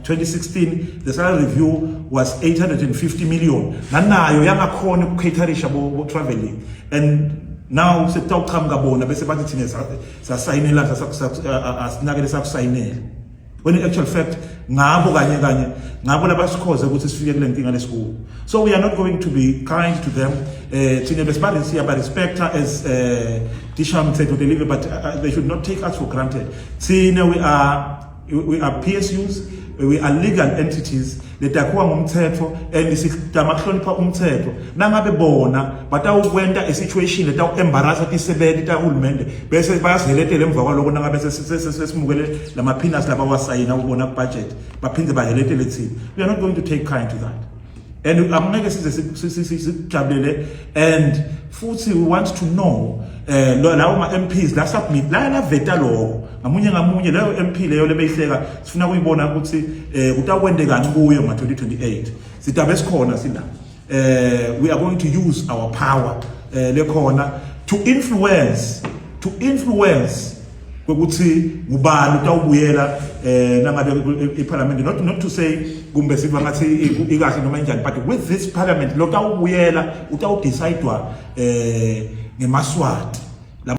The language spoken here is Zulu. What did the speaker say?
2016 the salary review was 850 million nanayo yangakhona ukucaterisha bo traveling, and now setawuqhamuka bona bese bathi thina sasayinela asinakele sakusayinela, when in actual fact ngabo kanye ngabo labasikhoze ukuthi sifike kule nkinga lesikuwo. So we are not going to be kind to them. Thina besibadisi aba respect her as Disham said to deliver, but they should not take us for granted. Thina we are PSUs, we are legal entities letakhuwa ngumthetho and sidamahlonipha umthetho nangabe bona batawukwenta a situation letawu-embarrassa tisebenti tahulumende bese bayaziheletela emva kwaloko nangabe sesimukele lama-peanuts labawasayina ukubona budget baphinde baheletele thina. We are not going to take kind to that, and angeke sizesijabulele. And futhi we want to know lawo ma-MPs la submit la veta lokho ngamunye leyo MP leyo lebeyihleka sifuna kuyibona ukuthi kutakwendekani kuyo nga-2028 sitabe sikhona sila. We are going to use our power lekhona to influence ukuthi ngubani utawubuyela nangabe iparliament, not to say kumbe siva ngathi ikahle noma njani, but with this parliament lo tawubuyela utawudecidwa ngemaswati.